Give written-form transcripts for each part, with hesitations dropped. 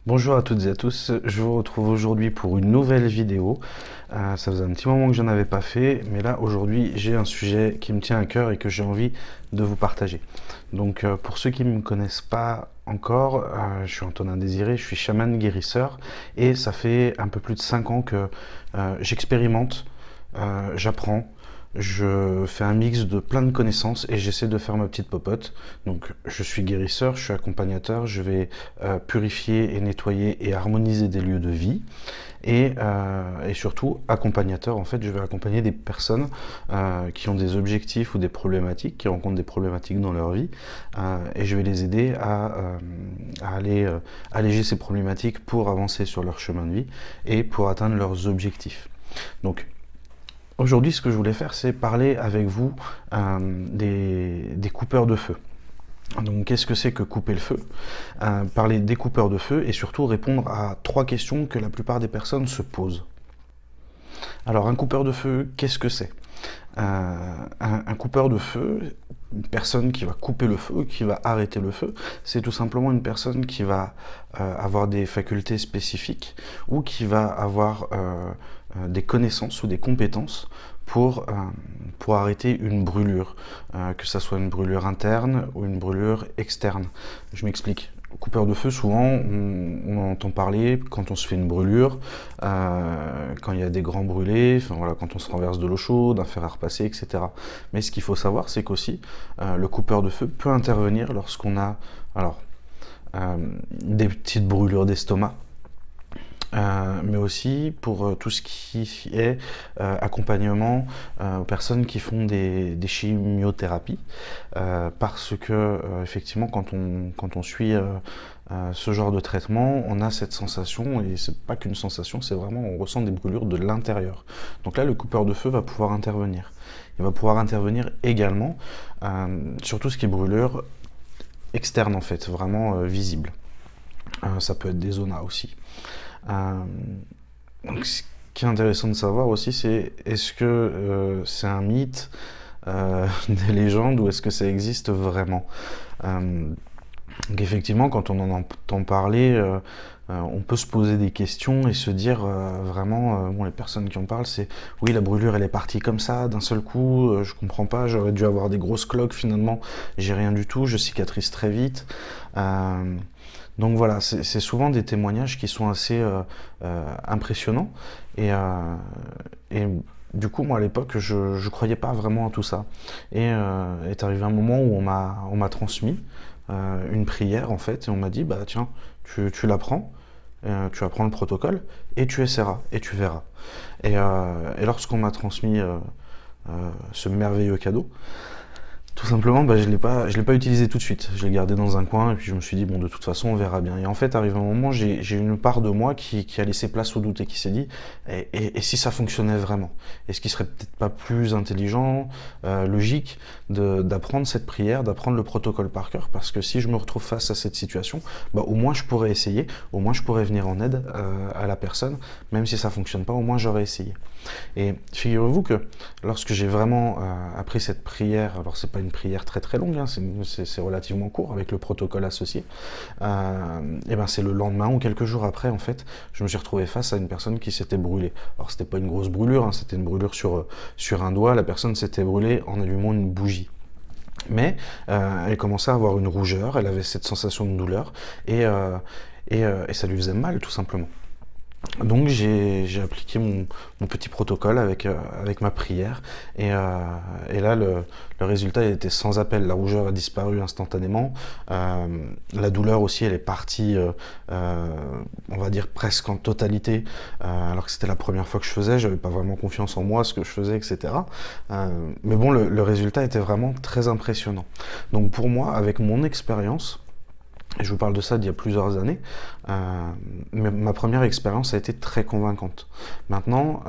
Bonjour à toutes et à tous, je vous retrouve aujourd'hui pour une nouvelle vidéo. Ça faisait un petit moment que je n'en avais pas fait, mais là aujourd'hui j'ai un sujet qui me tient à cœur et que j'ai envie de vous partager. Donc pour ceux qui ne me connaissent pas encore, je suis Antonin Désiré, je suis chaman guérisseur et ça fait un peu plus de 5 ans que j'expérimente, j'apprends, je fais un mix de plein de connaissances et j'essaie de faire ma petite popote. Donc je suis guérisseur, je suis accompagnateur, je vais purifier et nettoyer et harmoniser des lieux de vie et surtout accompagnateur. En fait, je vais accompagner des personnes qui ont des objectifs ou des problématiques, qui rencontrent des problématiques dans leur vie et je vais les aider à aller alléger ces problématiques pour avancer sur leur chemin de vie et pour atteindre leurs objectifs. Donc aujourd'hui, ce que je voulais faire, c'est parler avec vous des coupeurs de feu. Donc qu'est-ce que c'est que couper le feu? Parler des coupeurs de feu et surtout répondre à trois questions que la plupart des personnes se posent. Alors un coupeur de feu, qu'est-ce que c'est? Un coupeur de feu, une personne qui va couper le feu, qui va arrêter le feu, c'est tout simplement une personne qui va avoir des facultés spécifiques ou qui va avoir des connaissances ou des compétences pour arrêter une brûlure, que ça soit une brûlure interne ou une brûlure externe. Je m'explique. Coupeur de feu, souvent, on en entend parler quand on se fait une brûlure, quand il y a des grands brûlés, enfin, voilà, quand on se renverse de l'eau chaude, un fer à repasser, etc. Mais ce qu'il faut savoir, c'est qu'aussi, le coupeur de feu peut intervenir lorsqu'on a alors, des petites brûlures d'estomac, mais aussi pour tout ce qui est accompagnement aux personnes qui font des chimiothérapies, parce que effectivement quand on suit ce genre de traitement, on a cette sensation, et c'est pas qu'une sensation, c'est vraiment on ressent des brûlures de l'intérieur. Donc là, le coupeur de feu va pouvoir intervenir. Il va pouvoir intervenir également sur tout ce qui est brûlure externe en fait, vraiment visible. Ça peut être des zonas aussi. Euh, donc, ce qui est intéressant de savoir aussi, c'est est-ce que c'est un mythe, des légendes, ou est-ce que ça existe vraiment? Euh, donc effectivement, quand on en entend parler, on peut se poser des questions et se dire vraiment, bon, les personnes qui en parlent, c'est oui, la brûlure elle est partie comme ça d'un seul coup, je comprends pas, j'aurais dû avoir des grosses cloques, finalement j'ai rien du tout, je cicatrise très vite. Euh, donc voilà, c'est souvent des témoignages qui sont assez impressionnants et, et du coup, moi à l'époque, je croyais pas vraiment à tout ça. Et est arrivé un moment où on m'a transmis une prière en fait, et on m'a dit bah tiens, tu l'apprends, tu apprends le protocole et tu essaieras et tu verras. Et lorsqu'on m'a transmis ce merveilleux cadeau, tout simplement, bah, je l'ai pas utilisé tout de suite. Je l'ai gardé dans un coin et puis je me suis dit bon, de toute façon, on verra bien. Et en fait, arrivé un moment, j'ai une part de moi qui a laissé place au doute et qui s'est dit et si ça fonctionnait vraiment? Est-ce qu'il serait peut-être pas plus intelligent, logique, d'apprendre cette prière, d'apprendre le protocole par cœur? Parce que si je me retrouve face à cette situation, bah, au moins je pourrais essayer, au moins je pourrais venir en aide à la personne, même si ça fonctionne pas, au moins j'aurais essayé. Et figurez-vous que lorsque j'ai vraiment appris cette prière, alors c'est pas une prière très très longue, hein, c'est relativement court avec le protocole associé, et ben c'est le lendemain ou quelques jours après en fait, je me suis retrouvé face à une personne qui s'était brûlée. Alors c'était pas une grosse brûlure, hein, c'était une brûlure sur un doigt, la personne s'était brûlée en allumant une bougie. Mais elle commençait à avoir une rougeur, elle avait cette sensation de douleur et, et ça lui faisait mal tout simplement. Donc j'ai appliqué mon petit protocole avec ma prière et là le résultat était sans appel. La rougeur a disparu instantanément, la douleur aussi elle est partie, on va dire presque en totalité, alors que c'était la première fois que je faisais, j'avais pas vraiment confiance en moi, ce que je faisais, etc. Mais bon, le résultat était vraiment très impressionnant. Donc pour moi, avec mon expérience, et je vous parle de ça d'il y a plusieurs années, mais ma première expérience a été très convaincante. Maintenant,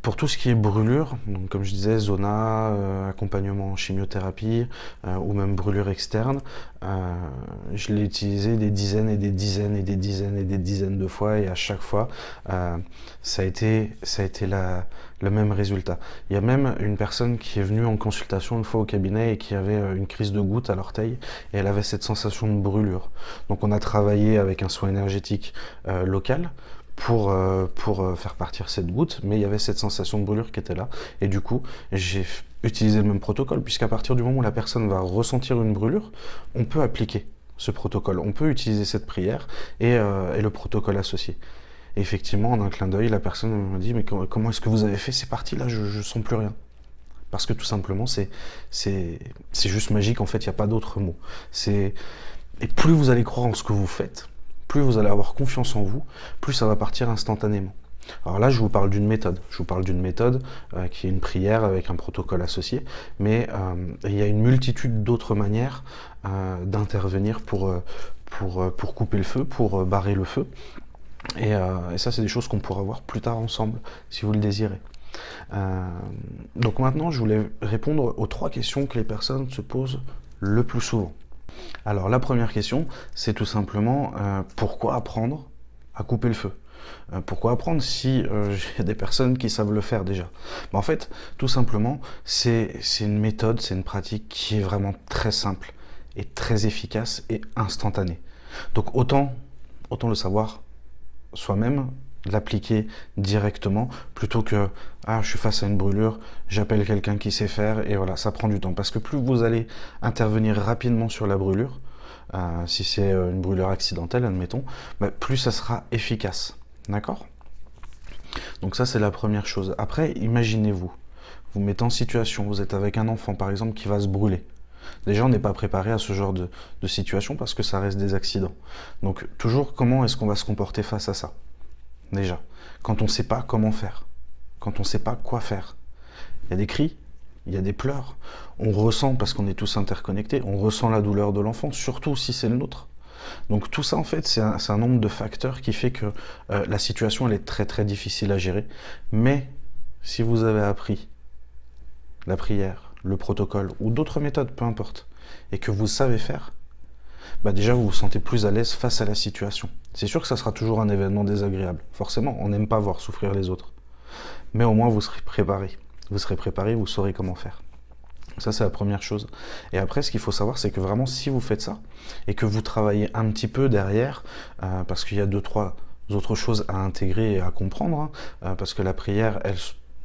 Pour tout ce qui est brûlure, donc comme je disais, zona, accompagnement en chimiothérapie ou même brûlure externe, je l'ai utilisé des dizaines et des dizaines et des dizaines et des dizaines de fois et à chaque fois, ça a été le même résultat. Il y a même une personne qui est venue en consultation une fois au cabinet et qui avait une crise de goutte à l'orteil et elle avait cette sensation de brûlure. Donc on a travaillé avec un soin énergétique local pour faire partir cette goutte, mais il y avait cette sensation de brûlure qui était là. Et du coup, j'ai utilisé le même protocole, puisqu'à partir du moment où la personne va ressentir une brûlure, on peut appliquer ce protocole, on peut utiliser cette prière et le protocole associé. Et effectivement, en un clin d'œil, la personne me dit « Mais comment est-ce que vous avez fait? C'est parti, là, je sens plus rien. » Parce que tout simplement, c'est juste magique, en fait, il n'y a pas d'autre mot. Et plus vous allez croire en ce que vous faites, plus vous allez avoir confiance en vous, plus ça va partir instantanément. Alors là, je vous parle d'une méthode. Je vous parle d'une méthode qui est une prière avec un protocole associé, mais il y a une multitude d'autres manières d'intervenir pour couper le feu, pour barrer le feu. Et ça, c'est des choses qu'on pourra voir plus tard ensemble, si vous le désirez. Donc maintenant, je voulais répondre aux 3 questions que les personnes se posent le plus souvent. Alors la première question, c'est tout simplement pourquoi apprendre à couper le feu? Pourquoi apprendre si j'ai des personnes qui savent le faire déjà? En fait, tout simplement, c'est une méthode, c'est une pratique qui est vraiment très simple et très efficace et instantanée. Donc autant le savoir soi-même, l'appliquer directement, plutôt que « Ah, je suis face à une brûlure, j'appelle quelqu'un qui sait faire » et voilà, ça prend du temps. Parce que plus vous allez intervenir rapidement sur la brûlure, si c'est une brûlure accidentelle, admettons, plus ça sera efficace. D'accord? Donc ça, c'est la première chose. Après, imaginez-vous, vous mettez en situation, vous êtes avec un enfant, par exemple, qui va se brûler. Déjà, on n'est pas préparé à ce genre de situation parce que ça reste des accidents. Donc, toujours, comment est-ce qu'on va se comporter face à ça? Déjà, quand on ne sait pas comment faire, quand on ne sait pas quoi faire. Il y a des cris, il y a des pleurs. On ressent, parce qu'on est tous interconnectés, on ressent la douleur de l'enfant, surtout si c'est le nôtre. Donc tout ça, en fait, c'est un nombre de facteurs qui fait que la situation, elle est très très difficile à gérer. Mais si vous avez appris la prière, le protocole ou d'autres méthodes, peu importe, et que vous savez faire, déjà vous vous sentez plus à l'aise face à la situation. C'est sûr que ça sera toujours un événement désagréable. Forcément, on n'aime pas voir souffrir les autres. Mais au moins vous serez préparé. Vous serez préparé, vous saurez comment faire. Ça, c'est la première chose. Et après, ce qu'il faut savoir, c'est que vraiment, si vous faites ça, et que vous travaillez un petit peu derrière, parce qu'il y a 2-3 autres choses à intégrer et à comprendre, parce que la prière,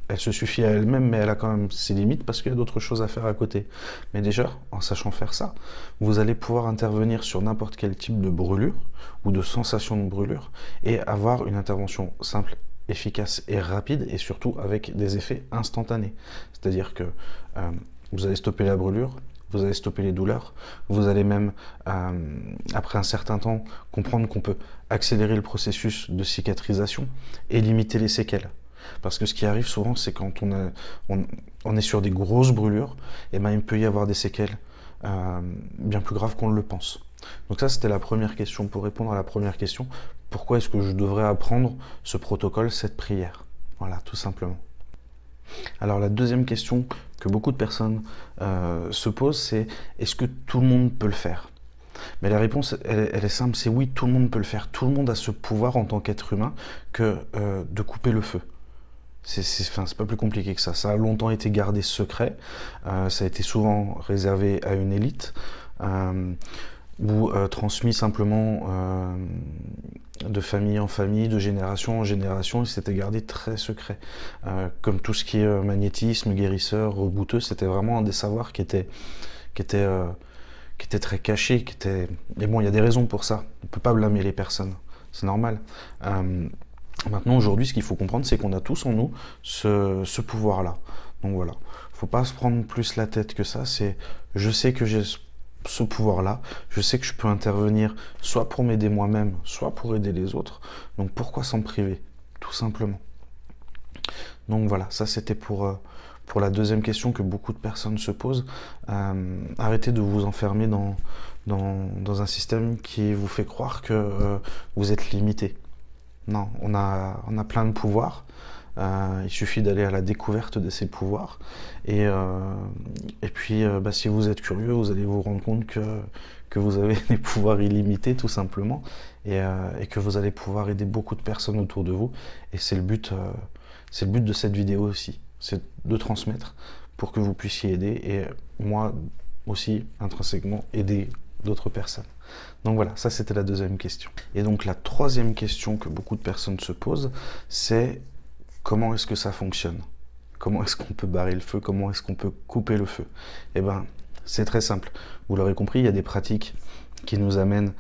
elle se suffit à elle-même, mais elle a quand même ses limites, parce qu'il y a d'autres choses à faire à côté. Mais déjà, en sachant faire ça, vous allez pouvoir intervenir sur n'importe quel type de brûlure, ou de sensation de brûlure, et avoir une intervention simple, efficace et rapide, et surtout avec des effets instantanés. C'est-à-dire que vous allez stopper la brûlure, vous allez stopper les douleurs, vous allez même, après un certain temps, comprendre qu'on peut accélérer le processus de cicatrisation et limiter les séquelles. Parce que ce qui arrive souvent, c'est quand on est sur des grosses brûlures, et il peut y avoir des séquelles bien plus graves qu'on ne le pense. Donc ça, c'était la première question. Pour répondre à la première question, pourquoi est-ce que je devrais apprendre ce protocole, cette prière? Voilà, tout simplement. Alors la deuxième question que beaucoup de personnes se posent, c'est est-ce que tout le monde peut le faire? Mais la réponse, elle est simple, c'est oui, tout le monde peut le faire. Tout le monde a ce pouvoir en tant qu'être humain que de couper le feu. C'est pas plus compliqué que ça. Ça a longtemps été gardé secret, ça a été souvent réservé à une élite, ou transmis simplement de famille en famille, de génération en génération, et c'était gardé très secret. Comme tout ce qui est magnétisme, guérisseur, rebouteux, c'était vraiment un des savoirs qui était très caché, Mais bon, il y a des raisons pour ça. On ne peut pas blâmer les personnes, c'est normal. Maintenant, aujourd'hui, ce qu'il faut comprendre, c'est qu'on a tous en nous ce pouvoir-là. Donc voilà, faut pas se prendre plus la tête que ça. Je sais que j'ai ce pouvoir-là, je sais que je peux intervenir soit pour m'aider moi-même, soit pour aider les autres. Donc pourquoi s'en priver, tout simplement. Donc voilà, ça c'était pour la deuxième question que beaucoup de personnes se posent. Arrêtez de vous enfermer dans un système qui vous fait croire que vous êtes limité. Non, on a plein de pouvoirs. Il suffit d'aller à la découverte de ses pouvoirs. Et puis, si vous êtes curieux, vous allez vous rendre compte que vous avez des pouvoirs illimités, tout simplement, et que vous allez pouvoir aider beaucoup de personnes autour de vous. Et c'est le but de cette vidéo aussi, c'est de transmettre pour que vous puissiez aider, et moi aussi, intrinsèquement, aider d'autres personnes. Donc voilà, ça c'était la deuxième question. Et donc la troisième question que beaucoup de personnes se posent, c'est comment est-ce que ça fonctionne? Comment est-ce qu'on peut barrer le feu? Comment est-ce qu'on peut couper le feu? Eh bien, c'est très simple. Vous l'aurez compris, il y a des pratiques qui nous amènent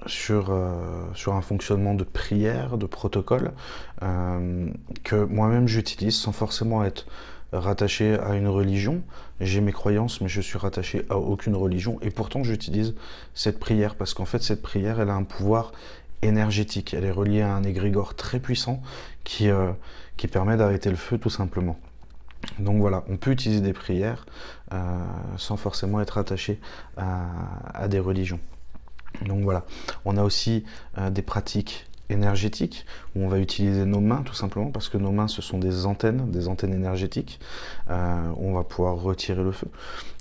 sur un fonctionnement de prière, de protocole, que moi-même j'utilise sans forcément être rattaché à une religion. J'ai mes croyances, mais je suis rattaché à aucune religion, et pourtant j'utilise cette prière, parce qu'en fait cette prière, elle a un pouvoir énergétique, elle est reliée à un égrégore très puissant qui permet d'arrêter le feu, tout simplement. Donc voilà, on peut utiliser des prières sans forcément être attaché à des religions. Donc voilà, on a aussi des pratiques énergétiques où on va utiliser nos mains, tout simplement parce que nos mains, ce sont des antennes énergétiques. On va pouvoir retirer le feu.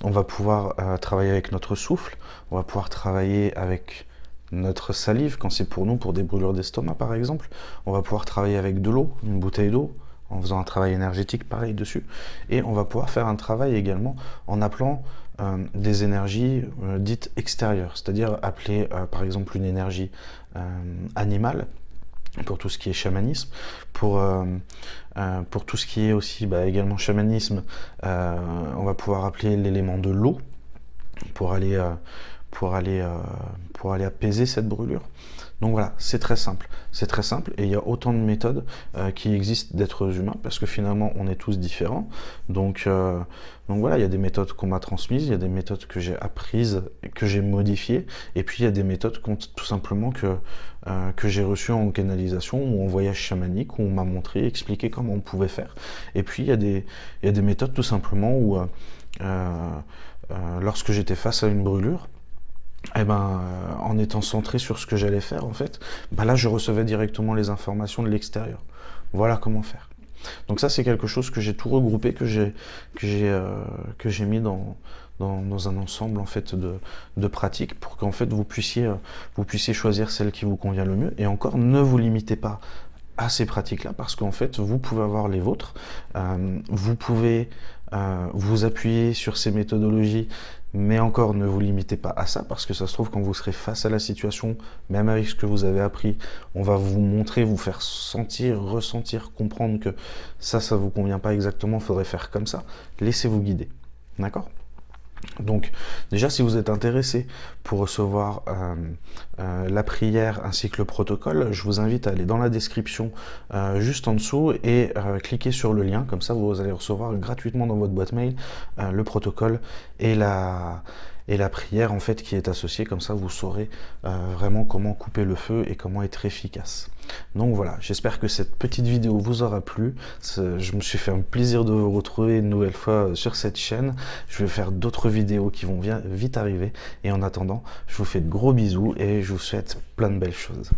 On va pouvoir travailler avec notre souffle. On va pouvoir travailler avec notre salive quand c'est pour nous, pour des brûlures d'estomac par exemple. On va pouvoir travailler avec de l'eau, une bouteille d'eau, en faisant un travail énergétique pareil dessus. Et on va pouvoir faire un travail également en appelant des énergies dites extérieures, c'est-à-dire appeler par exemple une énergie animale, pour tout ce qui est chamanisme, pour tout ce qui est aussi également chamanisme, on va pouvoir appeler l'élément de l'eau pour aller apaiser cette brûlure. Donc voilà, c'est très simple et il y a autant de méthodes qui existent d'êtres humains, parce que finalement on est tous différents. Donc voilà, il y a des méthodes qu'on m'a transmises, il y a des méthodes que j'ai apprises, que j'ai modifiées, et puis il y a des méthodes tout simplement que j'ai reçues en canalisation ou en voyage chamanique, où on m'a montré, expliqué comment on pouvait faire. Et puis il y a des méthodes tout simplement où lorsque j'étais face à une brûlure, en étant centré sur ce que j'allais faire, en fait, là je recevais directement les informations de l'extérieur. Voilà comment faire. Donc ça, c'est quelque chose que j'ai tout regroupé, que j'ai mis dans un ensemble en fait de pratiques, pour qu'en fait vous puissiez choisir celle qui vous convient le mieux. Et encore, ne vous limitez pas à ces pratiques-là, parce qu'en fait, vous pouvez avoir les vôtres, vous pouvez vous appuyer sur ces méthodologies, mais encore, ne vous limitez pas à ça, parce que ça se trouve, quand vous serez face à la situation, même avec ce que vous avez appris, on va vous montrer, vous faire sentir, ressentir, comprendre que ça vous convient pas exactement, il faudrait faire comme ça. Laissez-vous guider, d'accord ? Donc déjà, si vous êtes intéressé pour recevoir la prière ainsi que le protocole, je vous invite à aller dans la description juste en dessous et cliquer sur le lien. Comme ça, vous allez recevoir gratuitement dans votre boîte mail le protocole et la prière en fait qui est associée. Comme ça, vous saurez vraiment comment couper le feu et comment être efficace. Donc voilà, j'espère que cette petite vidéo vous aura plu. Je me suis fait un plaisir de vous retrouver une nouvelle fois sur cette chaîne. Je vais faire d'autres vidéos qui vont vite arriver. Et en attendant, je vous fais de gros bisous et je vous souhaite plein de belles choses.